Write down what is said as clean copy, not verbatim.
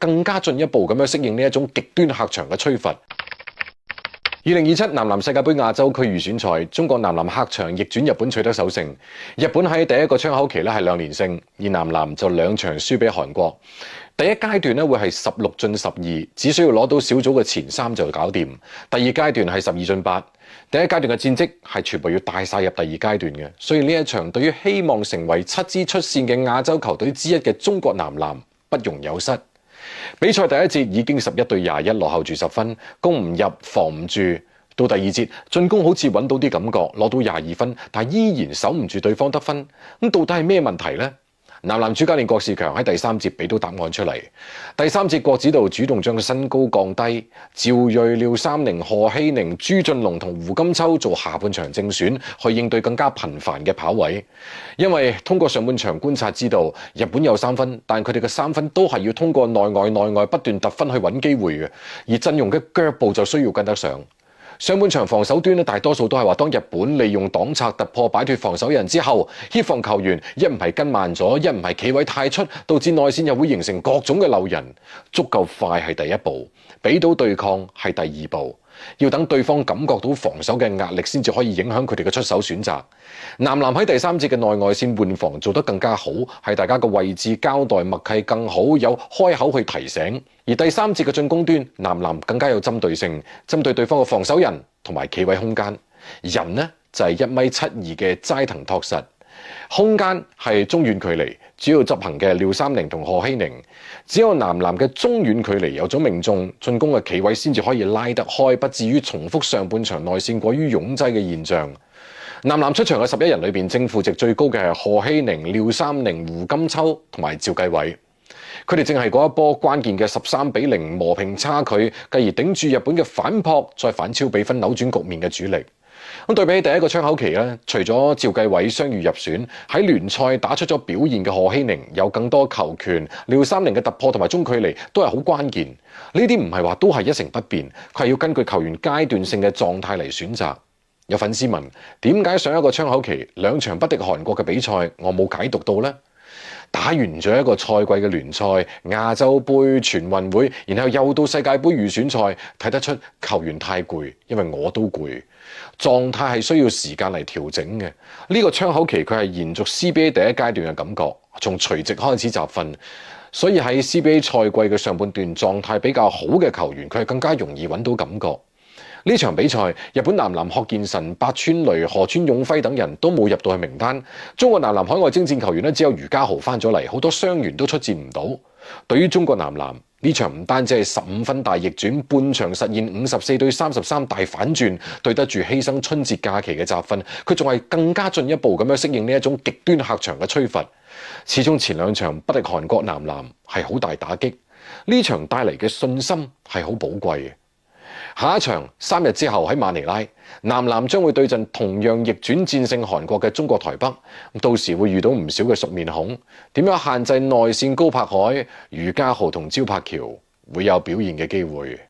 更加進一步咁樣適應呢一種極端客場嘅吹罰。2027男籃世界盃亞洲區預選賽，中國男籃客場逆轉日本取得首勝。日本喺第一個窗口期咧係2連勝，而男籃就2場輸俾韓國。第一階段咧會係16進12，只需要攞到小組嘅前3就搞掂。第二階段係12進8。第一階段嘅戰績係全部要帶晒入第二階段嘅，所以呢一場對於希望成為7支出線嘅亞洲球隊之一嘅中國男籃不容有失。比賽第一節已經11對21落後住10分，攻唔入防唔住。到第二節進攻好似揾到啲感覺，攞到22分，但依然守唔住對方得分。咁到底係咩問題呢？男籃主教練郭士強喺第3節俾到答案出嚟。第3節郭指導主動將身高降低，趙睿、廖三寧、賀希寧、朱俊龍同胡金秋做下半場正選，去應對更加頻繁嘅跑位。因為通過上半場觀察知道，日本有3分，但佢哋嘅3分都係要通過內外不斷突分去揾機會嘅，而陣容嘅腳步就需要跟得上。上半場防守端咧，大多數都係話當日本利用擋拆突破擺脫防守人之後，協防球員一唔係跟慢咗，一唔係企位太出，導致內線又會形成各種嘅漏人。足夠快係第一步，俾到對抗係第二步。要等對方感覺到防守嘅壓力先至可以影響佢哋嘅出手選擇。男籃喺第3節嘅內外線換防做得更加好，係大家嘅位置交代默契更好，有開口去提醒。而第3節嘅進攻端，男籃更加有針對性，針對對方嘅防守人同埋企位空間。人呢就係1.72米嘅齋藤拓實，空間係中遠距離，主要執行嘅廖三寧同賀希寧。只有男籃嘅中遠距離有咗命中，進攻嘅企位先至可以拉得開，不至於重複上半場內線過於擁擠嘅現象。男籃出場嘅11人裏邊，正負值最高嘅係賀希寧、廖三寧、胡金秋同埋趙繼偉。佢哋正係嗰一波關鍵嘅13-0磨平差距，繼而頂住日本嘅反撲，再反超比分扭轉局面嘅主力。咁對比起第一個窗口期咧，除咗趙繼偉傷愈入選，喺聯賽打出咗表現嘅賀希寧有更多球權，廖三寧嘅突破同埋中距離都係好關鍵。呢啲唔係話都係一成不變，佢係要根據球員階段性嘅狀態嚟選擇。有粉絲問：點解上一個窗口期2場不敵韓國嘅比賽我冇解讀到呢？打完咗一個賽季嘅聯賽、亞洲盃、全運會，然後又到世界盃預選賽，睇得出球員太攰，因為我都攰，狀態係需要時間嚟調整嘅。呢個窗口期佢係延續 CBA 第一階段嘅感覺，從除夕開始集訓，所以喺 CBA 賽季嘅上半段狀態比較好嘅球員，佢係更加容易揾到感覺。呢場比賽，日本男籃鶴見辰、八村塁、河村勇輝等人都冇入到去名單。中國男籃海外征戰球員咧，只有余家豪翻咗嚟，好多傷員都出戰唔到。對於中國男籃呢場唔單止係15分大逆轉，半場實現54對33大反轉，對得住犧牲春節假期嘅集訓，佢仲係更加進一步咁樣適應呢一種極端客場嘅吹罰。始終前2場不敵韓國男籃係好大打擊，呢場帶嚟嘅信心係好寶貴嘅。下一場3日之後喺馬尼拉，男籃將會對陣同樣逆轉戰勝韓國嘅中國台北，到時會遇到唔少嘅熟面孔，點樣限制內線高柏海、余家豪同焦柏喬會有表現嘅機會。